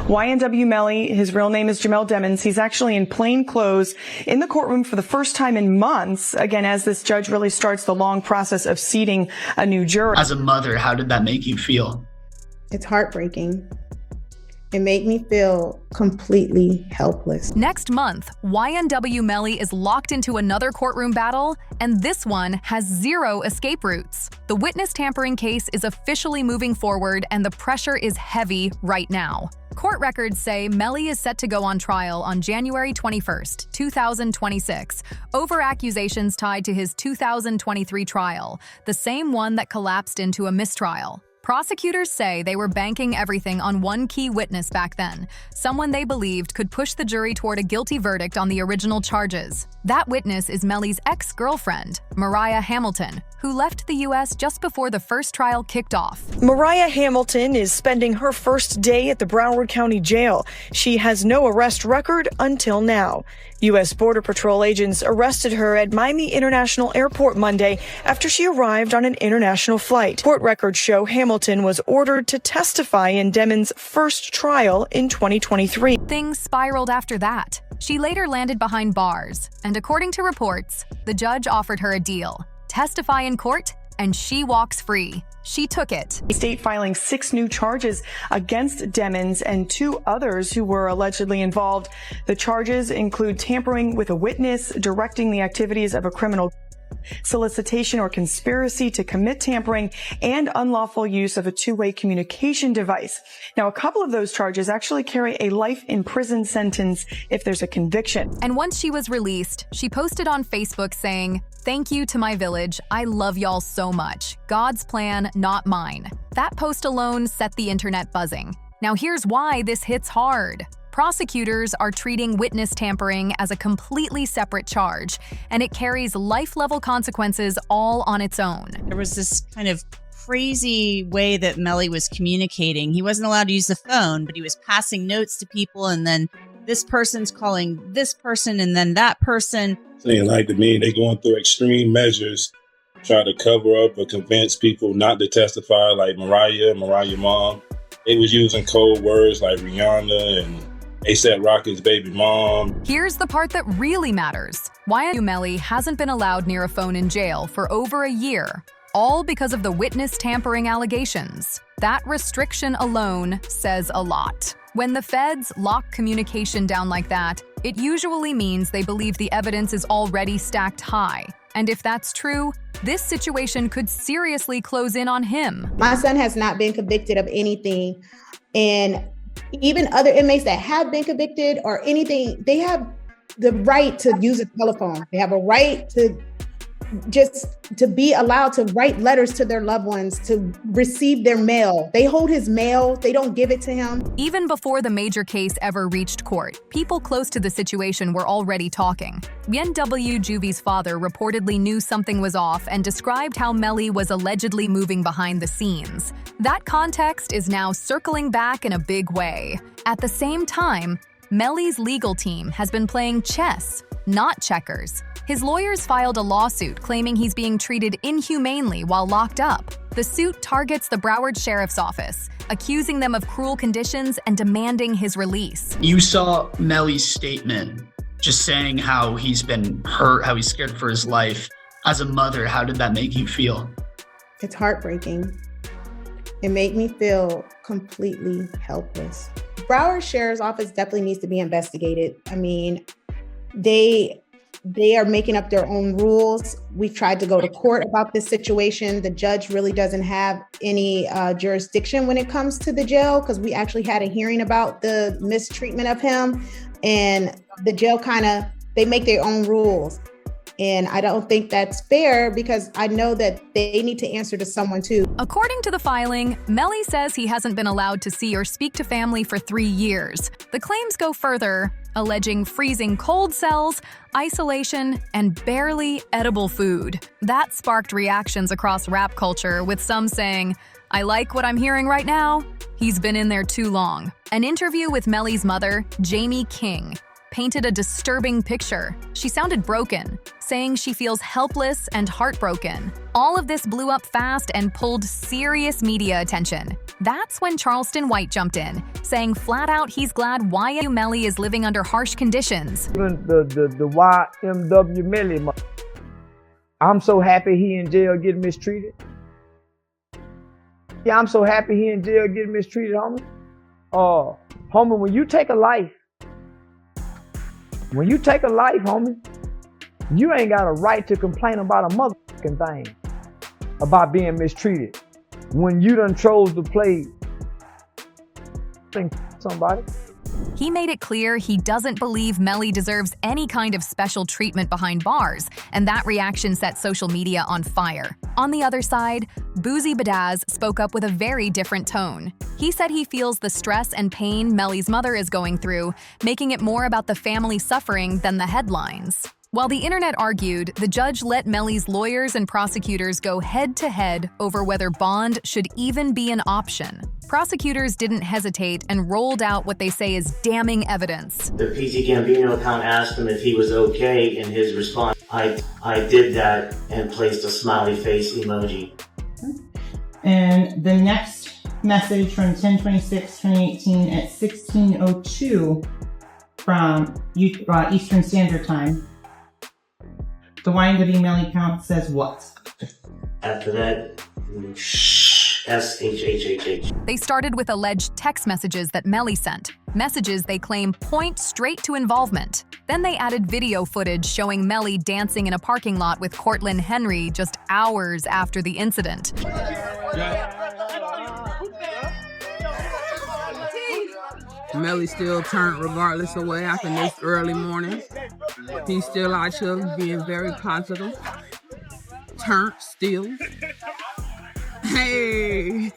YNW Melly, his real name is Jamel Demons. He's actually in plain clothes in the courtroom for the first time in months, again, as this judge really starts the long process of seating a new juror. As a mother, how did that make you feel? It's heartbreaking. It made me feel completely helpless. Next month, YNW Melly is locked into another courtroom battle, and this one has 0 escape routes. The witness tampering case is officially moving forward, and the pressure is heavy right now. Court records say Melly is set to go on trial on January 21st, 2026, over accusations tied to his 2023 trial, the same one that collapsed into a mistrial. Prosecutors say they were banking everything on one key witness back then, someone they believed could push the jury toward a guilty verdict on the original charges. That witness is Melly's ex-girlfriend, Mariah Hamilton, who left the U.S. just before the first trial kicked off. Mariah Hamilton is spending her first day at the Broward County Jail. She has no arrest record until now. U.S. Border Patrol agents arrested her at Miami International Airport Monday after she arrived on an international flight. Court records show Hamilton was ordered to testify in Demons' first trial in 2023. Things spiraled after that. She later landed behind bars, and according to reports, the judge offered her a deal: testify in court, and she walks free. She took it. The state filing 6 new charges against Demons and 2 others who were allegedly involved. The charges include tampering with a witness, directing the activities of a criminal, solicitation or conspiracy to commit tampering, and unlawful use of a two-way communication device. Now, a couple of those charges actually carry a life in prison sentence if there's a conviction. And once she was released, she posted on Facebook saying, "Thank you to my village. I love y'all so much. God's plan, not mine." That post alone set the internet buzzing. Now here's why this hits hard. Prosecutors are treating witness tampering as a completely separate charge, and it carries life-level consequences all on its own. There was this kind of crazy way that Melly was communicating. He wasn't allowed to use the phone, but he was passing notes to people, and then this person's calling this person, and then that person. Saying like to me, they going through extreme measures, try to cover up or convince people not to testify, like Mariah mom. They was using code words like Rihanna and A$AP Rocky's baby mom. Here's the part that really matters. YNW Melly hasn't been allowed near a phone in jail for over a year, all because of the witness tampering allegations. That restriction alone says a lot. When the feds lock communication down like that, it usually means they believe the evidence is already stacked high. And if that's true, this situation could seriously close in on him. My son has not been convicted of anything, and even other inmates that have been convicted or anything, they have the right to use a telephone. They have a right to be allowed to write letters to their loved ones, to receive their mail. They hold his mail. They don't give it to him. Even before the major case ever reached court, people close to the situation were already talking. YNW Juvie's father reportedly knew something was off and described how Melly was allegedly moving behind the scenes. That context is now circling back in a big way. At the same time, Melly's legal team has been playing chess, not checkers. His lawyers filed a lawsuit claiming he's being treated inhumanely while locked up. The suit targets the Broward Sheriff's Office, accusing them of cruel conditions and demanding his release. You saw Melly's statement just saying how he's been hurt, how he's scared for his life. As a mother, how did that make you feel? It's heartbreaking. It made me feel completely helpless. Broward Sheriff's Office definitely needs to be investigated. I mean, they are making up their own rules. We've tried to go to court about this situation. The judge really doesn't have any jurisdiction when it comes to the jail, because we actually had a hearing about the mistreatment of him, and the jail they make their own rules. And I don't think that's fair, because I know that they need to answer to someone too. According to the filing, Melly says he hasn't been allowed to see or speak to family for 3 years. The claims go further, alleging freezing cold cells, isolation, and barely edible food. That sparked reactions across rap culture, with some saying, "I like what I'm hearing right now. He's been in there too long." An interview with Melly's mother, Jamie King, painted a disturbing picture. She sounded broken, saying she feels helpless and heartbroken. All of this blew up fast and pulled serious media attention. That's when Charleston White jumped in, saying flat out he's glad YNW Melly is living under harsh conditions. Even the YNW Melly, I'm so happy he in jail getting mistreated. Yeah, I'm so happy he in jail getting mistreated, homie. Homie, when you take a life, homie, you ain't got a right to complain about a motherfucking thing about being mistreated when you done chose to play somebody. He made it clear he doesn't believe Melly deserves any kind of special treatment behind bars, and that reaction set social media on fire. On the other side, Boozy Badaz spoke up with a very different tone. He said he feels the stress and pain Melly's mother is going through, making it more about the family suffering than the headlines. While the internet argued, the judge let Melly's lawyers and prosecutors go head-to-head over whether bond should even be an option. Prosecutors didn't hesitate and rolled out what they say is damning evidence. The PT Gambino account asked him if he was okay, and his response, I did that, and placed a smiley face emoji. And the next message from 10/26/2018 at 16:02 from Eastern Standard Time. The YNW Melly account says what? After that, SHHHH. They started with alleged text messages that Melly sent, messages they claim point straight to involvement. Then they added video footage showing Melly dancing in a parking lot with Courtland Henry just hours after the incident. Melly still turned regardless of what happened this early morning. He's still out here being very positive. Turned still. Hey!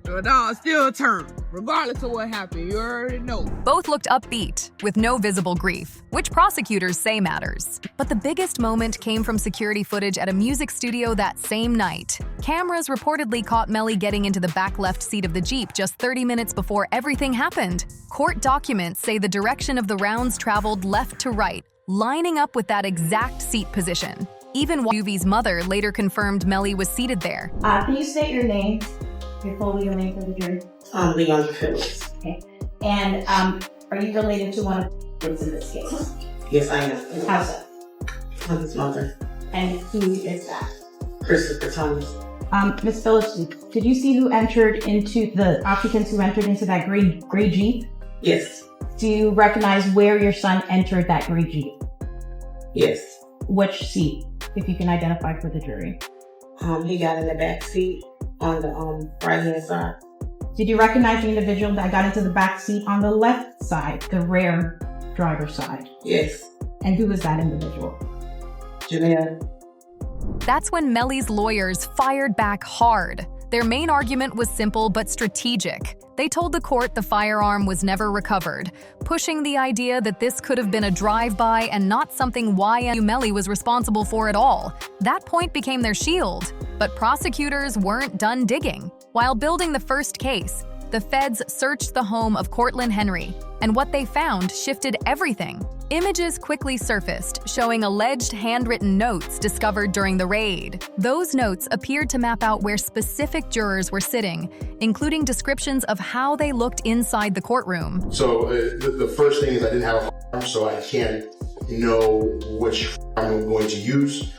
The dog still turned, regardless of what happened. You already know. Both looked upbeat, with no visible grief, which prosecutors say matters. But the biggest moment came from security footage at a music studio that same night. Cameras reportedly caught Melly getting into the back left seat of the Jeep just 30 minutes before everything happened. Court documents say the direction of the rounds traveled left to right, lining up with that exact seat position. Even YNW's mother later confirmed Melly was seated there. Can you state your name? Your full legal name for the jury? Leon Phillips. Okay. And are you related to one of the kids in this case? Yes, I am. How's that? I'm his mother. And who is that? Christopher Thomas. Ms. Phillips, did you see who entered into the occupants who entered into that gray Jeep? Yes. Do you recognize where your son entered that gray Jeep? Yes. Which seat, if you can identify for the jury? He got in the back seat on the right-hand side. Did you recognize the individual that got into the back seat on the left side, the rear driver's side? Yes. And who was that individual? Janelle. That's when Melly's lawyers fired back hard. Their main argument was simple but strategic. They told the court the firearm was never recovered, pushing the idea that this could have been a drive-by and not something YNW Melly was responsible for at all. That point became their shield. But prosecutors weren't done digging. While building the first case, the feds searched the home of Courtland Henry, and what they found shifted everything. Images quickly surfaced, showing alleged handwritten notes discovered during the raid. Those notes appeared to map out where specific jurors were sitting, including descriptions of how they looked inside the courtroom. So the first thing is I didn't have a firearm, so I can't know which firearm I'm going to use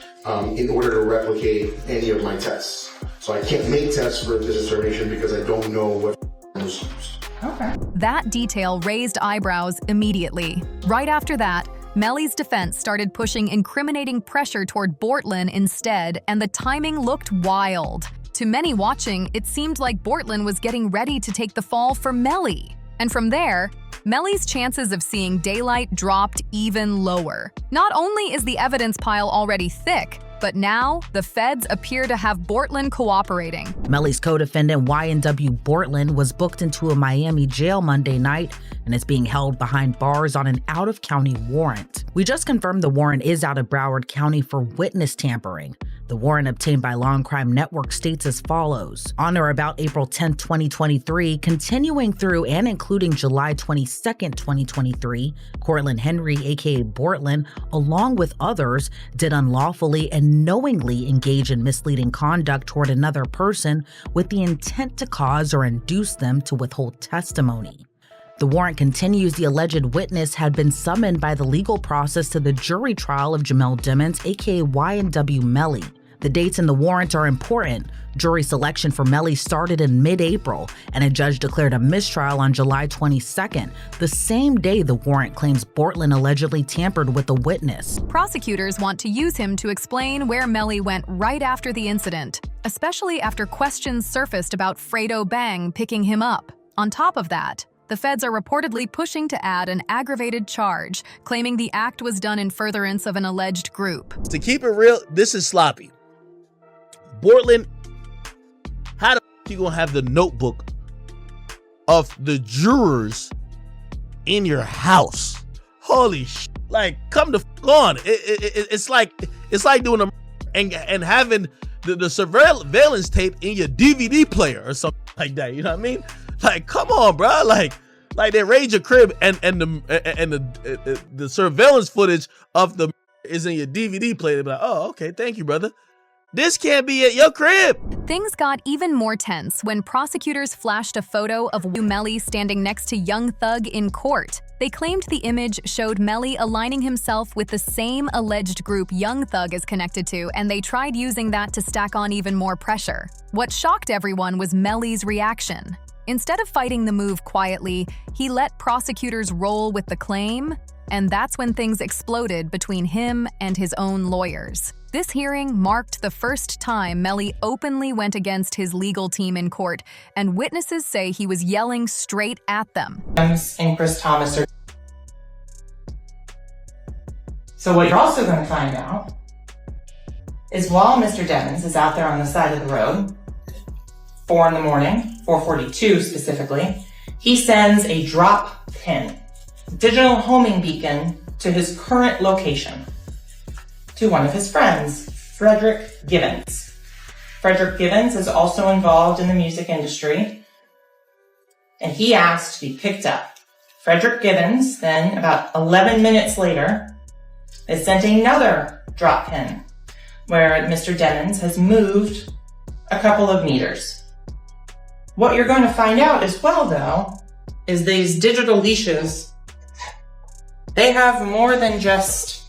in order to replicate any of my tests. So I can't make tests for this determination because I don't know what firearm was used. Okay. That detail raised eyebrows immediately. Right after that, Melly's defense started pushing incriminating pressure toward Bortland instead, and the timing looked wild. To many watching, it seemed like Bortland was getting ready to take the fall for Melly. And from there, Melly's chances of seeing daylight dropped even lower. Not only is the evidence pile already thick, but now, the feds appear to have Bortland cooperating. Melly's co-defendant YNW Bortland was booked into a Miami jail Monday night and is being held behind bars on an out-of-county warrant. We just confirmed the warrant is out of Broward County for witness tampering. The warrant obtained by Law and Crime Network states as follows. On or about April 10, 2023, continuing through and including July 22, 2023, Cortland Henry, aka Bortland, along with others, did unlawfully and knowingly engage in misleading conduct toward another person with the intent to cause or induce them to withhold testimony. The warrant continues the alleged witness had been summoned by the legal process to the jury trial of Jamel Dimmons, aka YNW Melly. The dates in the warrant are important. Jury selection for Melly started in mid-April, and a judge declared a mistrial on July 22nd, the same day the warrant claims Bortland allegedly tampered with the witness. Prosecutors want to use him to explain where Melly went right after the incident, especially after questions surfaced about Fredo Bang picking him up. On top of that, the feds are reportedly pushing to add an aggravated charge, claiming the act was done in furtherance of an alleged group. To keep it real, this is sloppy. Bortland, how the f you gonna have the notebook of the jurors in your house? Holy sh! Like, come the f on! It's like doing a and having the surveillance tape in your DVD player or something like that. You know what I mean? Like, come on, bro! Like they raid your crib and the surveillance footage of the is in your DVD player. They be like, oh, okay, thank you, brother. This can't be at your crib. Things got even more tense when prosecutors flashed a photo of Melly standing next to Young Thug in court. They claimed the image showed Melly aligning himself with the same alleged group Young Thug is connected to, and they tried using that to stack on even more pressure. What shocked everyone was Melly's reaction. Instead of fighting the move quietly, he let prosecutors roll with the claim, and that's when things exploded between him and his own lawyers. This hearing marked the first time Melly openly went against his legal team in court, and witnesses say he was yelling straight at them. And Chris Thomas are... So what you're also going to find out is while Mr. Devins is out there on the side of the road, 4 in the morning, 4:42 specifically, he sends a drop pin, digital homing beacon, to his current location, to one of his friends, Frederick Givens. Frederick Givens is also involved in the music industry, and he asked to be picked up. Frederick Givens, then, about 11 minutes later, is sent another drop pin, where Mr. Devins has moved a couple of meters. What you're going to find out as well, though, is these digital leashes, they have more than just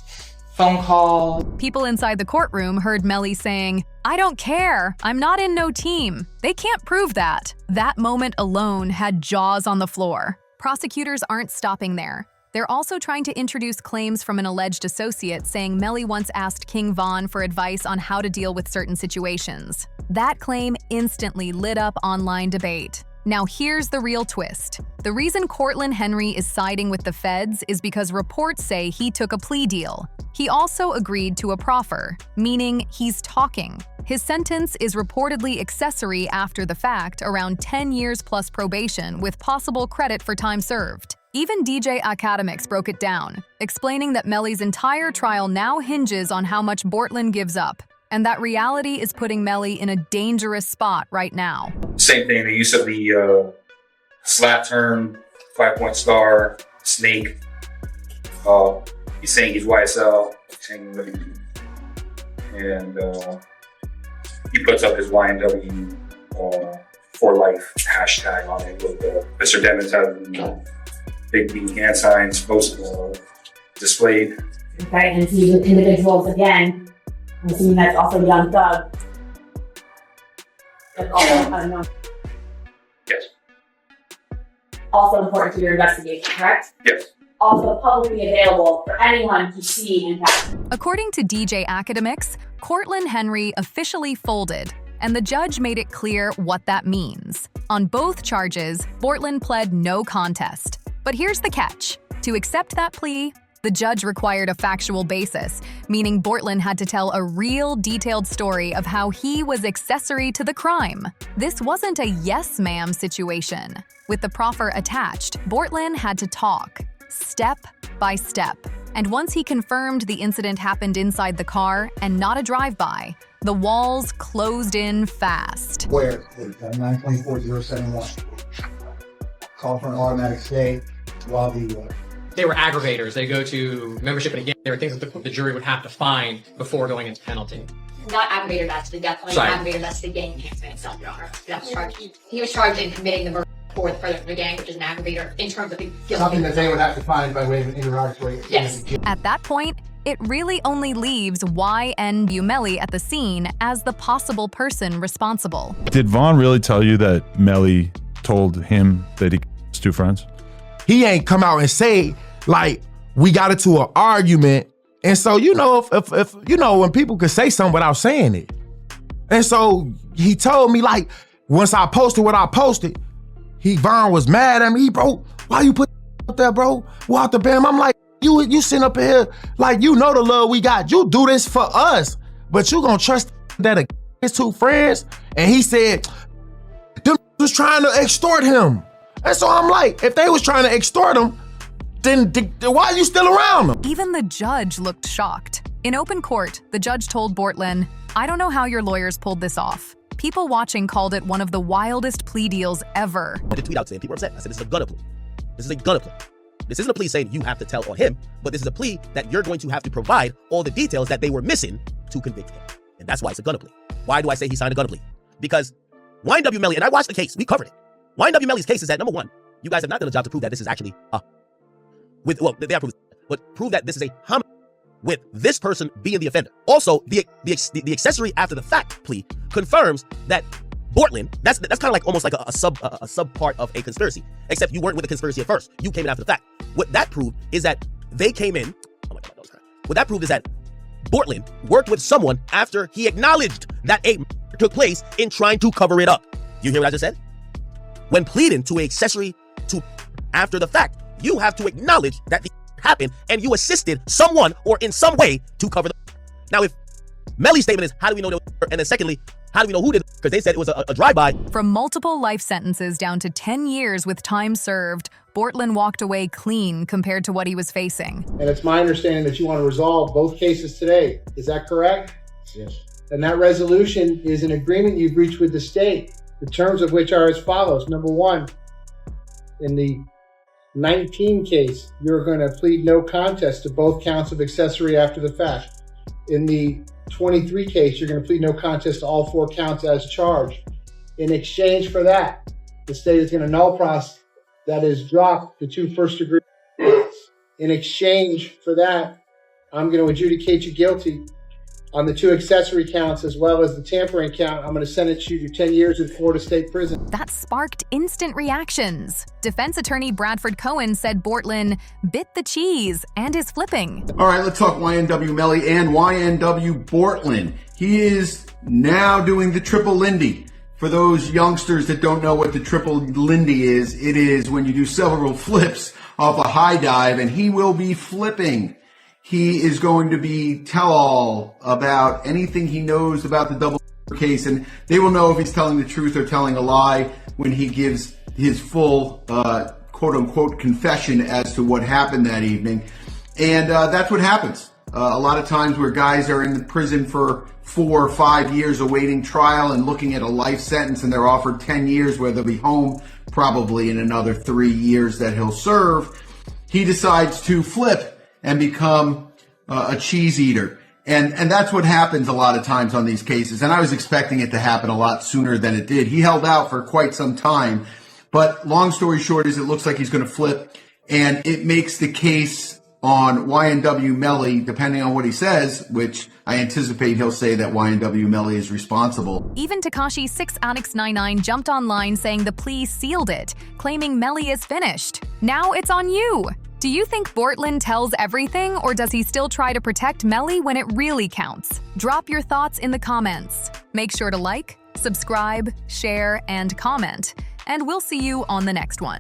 phone call. People inside the courtroom heard Melly saying, "I don't care, I'm not in no team. They can't prove that." That moment alone had jaws on the floor. Prosecutors aren't stopping there. They're also trying to introduce claims from an alleged associate saying Melly once asked King Von for advice on how to deal with certain situations. That claim instantly lit up online debate. Now here's the real twist. The reason Cortland Henry is siding with the feds is because reports say he took a plea deal. He also agreed to a proffer, meaning he's talking. His sentence is reportedly accessory after the fact, around 10 years plus probation with possible credit for time served. Even DJ Academics broke it down, explaining that Melly's entire trial now hinges on how much Bortland gives up, and that reality is putting Melly in a dangerous spot right now. Same thing, the use of the slap term, 5-point star, snake. He's saying he's YSL, and he puts up his YNW for life hashtag on it with Mr. Devins having big B hand signs displayed. Okay, and see with individuals again. I'm assuming that's also Young Thug. That's also unknown. Yes. Also important to your investigation, correct? Yes. Also publicly available for anyone to see and catch. According to DJ Academics, Cortland Henry officially folded, and the judge made it clear what that means. On both charges, Bortland pled no contest. But here's the catch. To accept that plea, the judge required a factual basis, meaning Bortland had to tell a real detailed story of how he was accessory to the crime. This wasn't a yes ma'am situation. With the proffer attached, Bortland had to talk, step by step. And once he confirmed the incident happened inside the car and not a drive-by, The walls closed in fast. Where? 924-071. Call for an automatic stay while they were aggravators. They go to membership, and again, there were things that the jury would have to find before going into penalty. Not aggravator, that's the death penalty. Aggravator, that's the gang enhancement itself, Your Honor. That was charged. He was charged in committing the murder for the gang, which is an aggravator in terms of the guilt. something that they would have to find by way of an interrogatory. Yes. At that point, it really only leaves YNW Melly at the scene as the possible person responsible. Did Vaughn really tell you that Melly told him that he was two friends? He ain't come out and say, like, we got into an argument. And so, you know, if you know, when people could say something without saying it. And so he told me, like, once I posted what I posted, Vaughn was mad at me. Bro, why you put up there, bro? Walter Bam. I'm like, you sitting up here, like, you know the love we got. You do this for us, but you gonna trust that his two friends? And he said, them was trying to extort him. And so I'm like, if they was trying to extort him, then why are you still around them? Even the judge looked shocked. In open court, the judge told Bortland, "I don't know how your lawyers pulled this off." People watching called it one of the wildest plea deals ever. I did tweet out saying people were upset. I said, this is a gunner plea. This is a gunner plea. This isn't a plea saying you have to tell on him, but this is a plea that you're going to have to provide all the details that they were missing to convict him. And that's why it's a gunner plea. Why do I say he signed a gunner plea? Because YNW Melly, and I watched the case, we covered it. YNW Melly's case is that, number one, you guys have not done a job to prove that this is actually they have proved, but prove that this is a homicide with this person being the offender. Also, the accessory after the fact plea confirms that Bortland, that's kind of like almost like a sub part of a conspiracy, except you weren't with the conspiracy at first. You came in after the fact. What that proved is that they came in. Oh my God, that was right. What that proved is that Bortland worked with someone after he acknowledged that a murder took place in trying to cover it up. You hear what I just said? When pleading to an accessory to after the fact, you have to acknowledge that the happened and you assisted someone or in some way to cover the. Now, if Melly's statement is, how do we know? And then secondly, how do we know who did it? Because they said it was a drive-by. From multiple life sentences down to 10 years with time served, Bortland walked away clean compared to what he was facing. And it's my understanding that you want to resolve both cases today. Is that correct? Yes. And that resolution is an agreement you've reached with the state, the terms of which are as follows. Number one, in the 19 case, you're going to plead no contest to both counts of accessory after the fact. In the 23 case, you're going to plead no contest to all 4 counts as charged. In exchange for that, the state is going to null process, that is, drop the 2 first-degree. In exchange for that, I'm going to adjudicate you guilty on the 2 accessory counts as well as the tampering count. I'm going to sentence you to 10 years in Florida State Prison. That sparked instant reactions. Defense attorney Bradford Cohen said Bortland bit the cheese and is flipping. All right, let's talk YNW Melly and YNW Bortland. He is now doing the triple Lindy. For those youngsters that don't know what the triple Lindy is, it is when you do several flips off a high dive, and he will be flipping. He is going to be tell-all about anything he knows about the double case, and they will know if he's telling the truth or telling a lie when he gives his full quote-unquote confession as to what happened that evening. And that's what happens. A lot of times where guys are in the prison for 4 or 5 years awaiting trial and looking at a life sentence, and they're offered 10 years where they'll be home probably in another 3 years that he'll serve, he decides to flip and become a cheese eater. And that's what happens a lot of times on these cases. And I was expecting it to happen a lot sooner than it did. He held out for quite some time. But long story short is it looks like he's going to flip. And it makes the case on YNW Melly, depending on what he says, which I anticipate he'll say that YNW Melly is responsible. Even Tekashi 6Addicts99 jumped online saying the plea sealed it, claiming Melly is finished. Now it's on you. Do you think Bortland tells everything, or does he still try to protect Melly when it really counts? Drop your thoughts in the comments. Make sure to like, subscribe, share, and comment. And we'll see you on the next one.